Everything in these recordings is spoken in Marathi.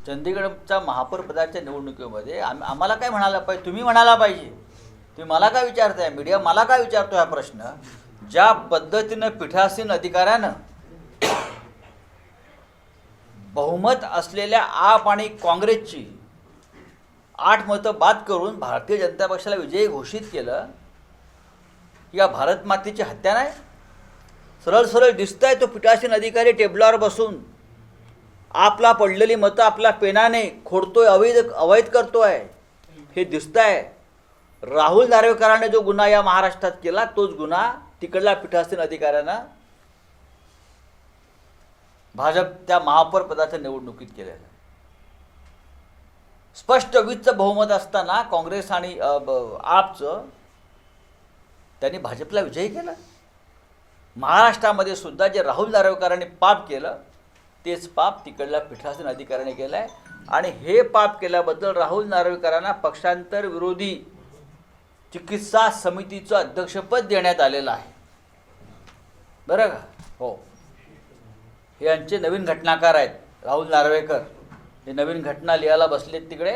चंदीगडच्या महापौरपदाच्या निवडणुकीमध्ये आम्हाला काय म्हणायला पाहिजे, तुम्ही म्हणायला पाहिजे, तुम्ही मला काय विचारताय, मीडिया मला काय विचारतो हा प्रश्न, ज्या पद्धतीनं पीठासीन अधिकाऱ्यानं बहुमत असलेल्या आप आणि काँग्रेसची 8 मतं बाद करून भारतीय जनता पक्षाला विजयी घोषित केलं, या भारत मातेची हत्या नाही? सरळ सरळ दिसतंय तो पीठासीन अधिकारी टेबलावर बसून आपला पडलेली मतं आपल्या पेनाने खोडतोय, अवैध करतोय, हे दिसतंय. राहुल नार्वेकरांनी जो गुन्हा या महाराष्ट्रात केला तोच गुन्हा तिकडल्या पीठासीन अधिकाऱ्यानं भाजप त्या महापौर पदाच्या निवडणुकीत केलेलं आहे. स्पष्ट 20चं बहुमत असताना काँग्रेस आणि आपचं त्यांनी भाजपला विजयी केला. महाराष्ट्रामध्ये सुद्धा जे राहुल नार्वेकरांनी पाप केलं तेच पाप तिकडल्या पीठासीन अधिकाऱ्याने केलं आहे. आणि हे पाप केल्याबद्दल राहुल नार्वेकरांना पक्षांतर विरोधी चिकित्सा समितीचं अध्यक्षपद देण्यात आलेलं आहे, बरं का? हो, हे यांचे नवीन घटनाकार आहेत राहुल नार्वेकर. हे नवीन घटना लिहायला बसलेत तिकडे.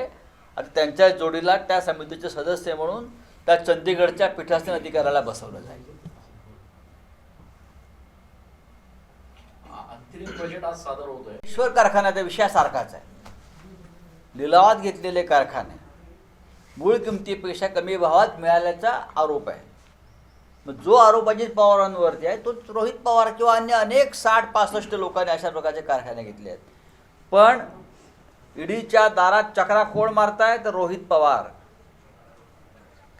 आता त्यांच्या जोडीला त्या समितीचे सदस्य म्हणून त्या चंदीगडच्या पीठासीन अधिकाऱ्याला बसवलं जाईल. बजेट आज सादर होतोय. ईश्वर कारखान्याचा विषय सारखाच आहे. लिलावात घेतलेले कारखाने मूळ किमतीपेक्षा कमी भावात मिळाल्याचा आरोप आहे. मग जो आरोप अजित पवारांवरती आहे तो रोहित पवार किंवा अन्य अनेक 60-65 लोकांनी अशा प्रकारचे कारखाने घेतले आहेत. पण ईडीच्या दारात चक्राखोळ मारताय तर रोहित पवार,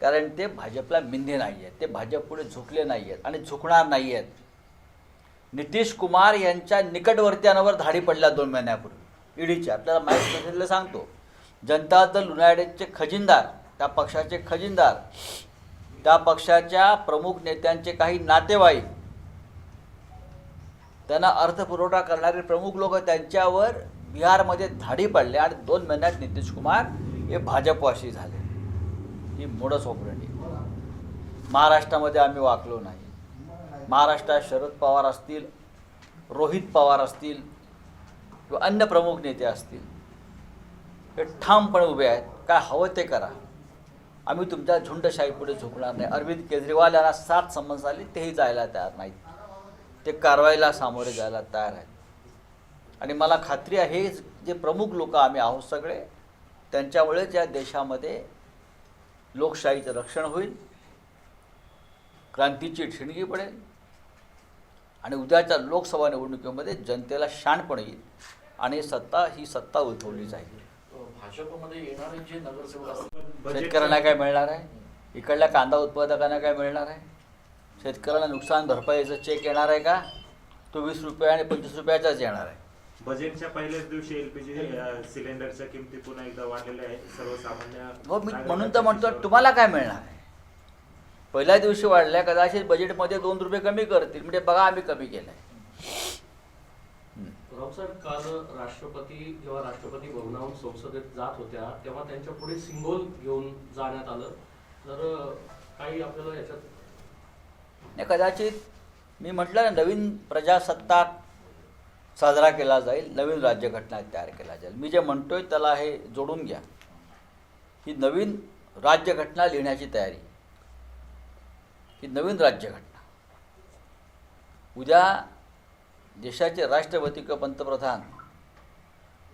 कारण ते भाजपला मिंधे नाही आहेत, ते भाजप पुढे झुकले नाही आहेत आणि झुकणार नाही आहेत. नितीश कुमार यांच्या निकटवर्त्यांवर धाडी पडल्या 2 महिन्यापूर्वी ईडीच्या. आपल्याला माहीत नसलेलं सांगतो, जनता दल युनायटेडचे खजिनदार, त्या पक्षाचे खजिनदार, त्या पक्षाच्या प्रमुख नेत्यांचे काही नातेवाईक, त्यांना अर्थपुरवठा करणारे प्रमुख लोक त्यांच्यावर बिहारमध्ये धाडी पडले आणि 2 महिन्यात नितीश कुमार हे भाजपवासी झाले. ही मोडस ऑपरेंडी. महाराष्ट्रामध्ये आम्ही वाकलो नाही. महाराष्ट्रात शरद पवार असतील, रोहित पवार असतील किंवा अन्य प्रमुख नेते असतील, हे ठामपणे उभे आहेत. काय हवं ते करा, आम्ही तुमच्या झुंडशाही पुढे झुकणार नाही. अरविंद केजरीवाल यांना 7 समन्स आले, तेही जायला तयार नाहीत. ते कारवाईला सामोरे जायला तयार आहेत. आणि मला खात्री आहे जे प्रमुख लोक आम्ही आहोत सगळे, त्यांच्यामुळेच या देशामध्ये लोकशाहीचं रक्षण होईल, क्रांतीची ठिणगी पडेल आणि उद्याच्या लोकसभा निवडणुकीमध्ये जनतेला शाणपण येईल आणि ही सत्ता उठवली जाईल. भाजपमध्ये येणारे जे नगरसेवक असतील, शेतकऱ्यांना काय मिळणार आहे? इकडल्या कांदा उत्पादकांना काय मिळणार आहे? शेतकऱ्यांना नुकसान भरपाईचा चेक येणार आहे का? तो 20 रुपये आणि 25 रुपयाचाच येणार आहे. बजेटच्या पहिल्याच दिवशी एलपीजी सिलेंडरच्या किमती पुन्हा एकदा वाढलेल्या आहेत. सर्वसामान्य मी म्हणून तर म्हणतो, तुम्हाला काय मिळणार आहे? पहिल्या दिवशी वाढल्या, कदाचित बजेटमध्ये 2 रुपये कमी करतील, म्हणजे बघा आम्ही कमी केलं आहे. रावसाहेब, काल जेव्हा राष्ट्रपती भवनावरून संसदेत जात होत्या तेव्हा त्यांच्या पुढे सिंबॉल घेऊन जाण्यात आलं. तर काही आपल्याला याच्यात नाही, कदाचित मी म्हटलं ना, नवीन प्रजासत्ताक साजरा केला जाईल, नवीन राज्यघटना तयार केला जाईल. मी जे म्हणतोय त्याला हे जोडून घ्या. ही नवीन राज्यघटना लिहिण्याची तयारी, ही नवीन राज्यघटना. उद्या देशाचे राष्ट्रपती किंवा पंतप्रधान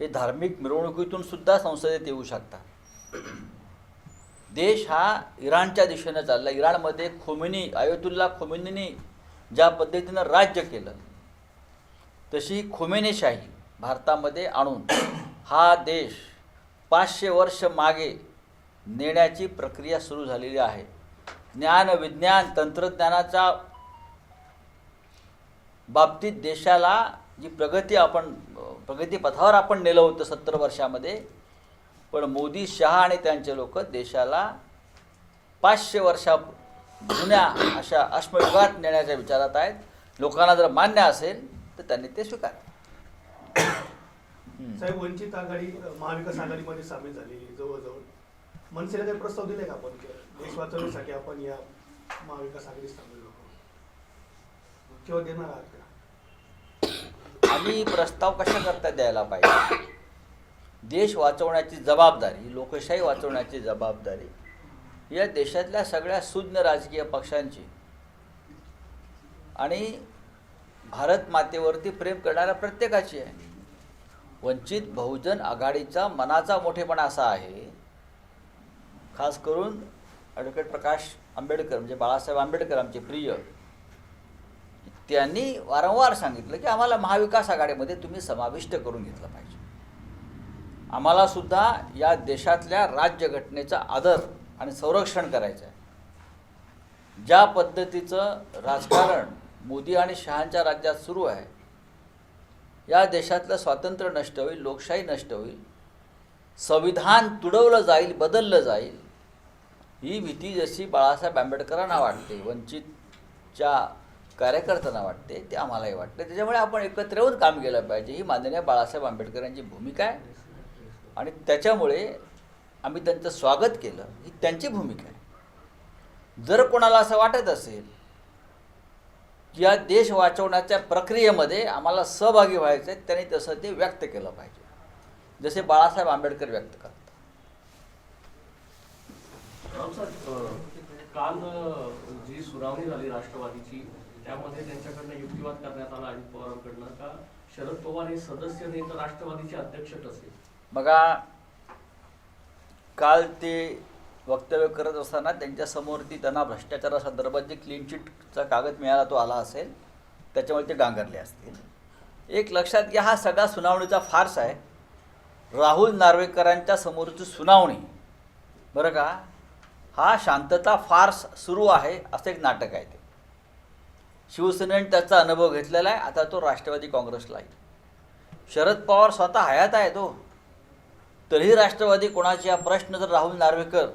हे धार्मिक मिरवणुकीतून सुद्धा संसदेत येऊ शकतात. देश हा इराणच्या दिशेनं चालला. इराणमध्ये आयतुल्ला खोमेनींनी ज्या पद्धतीनं राज्य केलं, तशी खोमेनीशाही भारतामध्ये आणून हा देश 500 वर्ष मागे नेण्याची प्रक्रिया सुरू झालेली आहे. ज्ञान, विज्ञान, तंत्रज्ञानाच्या बाबतीत देशाला जी प्रगतीपथावर आपण नेलं होतं 70 वर्षामध्ये, पण मोदी, शहा आणि त्यांचे लोक देशाला 500 वर्षा जुन्या अशा अश्मयुगात नेण्याच्या विचारात आहेत. लोकांना जर मान्य असेल तर त्यांनी ते स्वीकारावं. साहेब, वंचित आघाडी महाविकास आघाडीमध्ये सामील झालेली जवळजवळ, मनसेला काही प्रस्ताव दिले का आपण देश वाचवण्यासाठी आपण या महाविकास आघाडीत सामील होतो किंवा देणार आहात का? आम्ही प्रस्ताव कशा करता द्यायला पाहिजे? देश वाचवण्याची जबाबदारी, लोकशाही वाचवण्याची जबाबदारी या देशातल्या सगळ्या सुज्ञ राजकीय पक्षांची आणि भारत मातेवरती प्रेम करणाऱ्या प्रत्येकाची आहे. वंचित बहुजन आघाडीचा मनाचा मोठेपणा असा आहे, खास करून ॲडव्होकेट प्रकाश आंबेडकर म्हणजे बाळासाहेब आंबेडकर आमचे प्रिय, त्यांनी वारंवार सांगितलं की आम्हाला महाविकास आघाडीमध्ये तुम्ही समाविष्ट करून घेतलं पाहिजे. आम्हाला सुद्धा या देशातल्या राज्यघटनेचा आदर आणि संरक्षण करायचं आहे. ज्या पद्धतीचं राजकारण मोदी आणि शहांच्या राज्यात सुरू आहे, या देशातलं स्वातंत्र्य नष्ट होईल, लोकशाही नष्ट होईल, संविधान तुडवलं जाईल, बदललं जाईल, ही भीती जशी बाळासाहेब आंबेडकरांना वाटते, वंचितच्या कार्यकर्त्यांना वाटते, ते आम्हालाही वाटते. त्याच्यामुळे आपण एकत्र येऊन काम केलं पाहिजे, ही माननीय बाळासाहेब आंबेडकरांची भूमिका आहे आणि त्याच्यामुळे आम्ही त्यांचं स्वागत केलं, ही त्यांची भूमिका आहे. जर कोणाला असं वाटत असेल की या देश वाचवण्याच्या प्रक्रियेमध्ये आम्हाला सहभागी व्हायचं आहे, त्यांनी तसं ते व्यक्त केलं पाहिजे, जसे बाळासाहेब आंबेडकर व्यक्त करतात. काल जी सुनावणी झाली राष्ट्रवादीची, त्यामध्ये त्यांच्याकडनं युक्तिवाद करण्यात आला अजित पवारांकडनं का शरद पवार हे सदस्य नाही तर राष्ट्रवादीचे अध्यक्ष कसे. बघा, काल ते वक्तव्य करत असताना त्यांच्यासमोरती त्यांना भ्रष्टाचारासंदर्भात जे क्लीन चिटचा कागद मिळाला तो आला असेल, त्याच्यामुळे ते गांगरले असतील. एक लक्षात घ्या, हा सगळा सुनावणीचा फार्स आहे. राहुल नार्वेकरांच्या समोरची सुनावणी, बरं का, हा शांतता फार्स सुरू आहे असं एक नाटक आहे. ते शिवसेनेने त्याचा अनुभव घेतलेला आहे, आता तो राष्ट्रवादी काँग्रेसला आहे. शरद पवार स्वतः हयात आहे तो, तरीही राष्ट्रवादी कोणाची हा प्रश्न जर राहुल नार्वेकर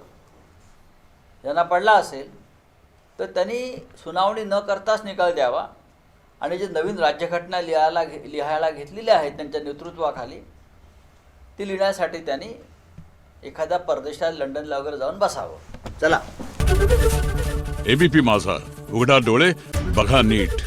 यांना पडला असेल तर त्यांनी सुनावणी न करताच निकाल द्यावा आणि जे नवीन राज्यघटना लिहायला घेतलेली आहे त्यांच्या नेतृत्वाखाली, ती लिहिण्यासाठी त्यांनी एखाद्या परदेशात लंडनला वगैरे जाऊन बसावं. चला. एबीपी माझा, उघडा डोळे बघा नीट.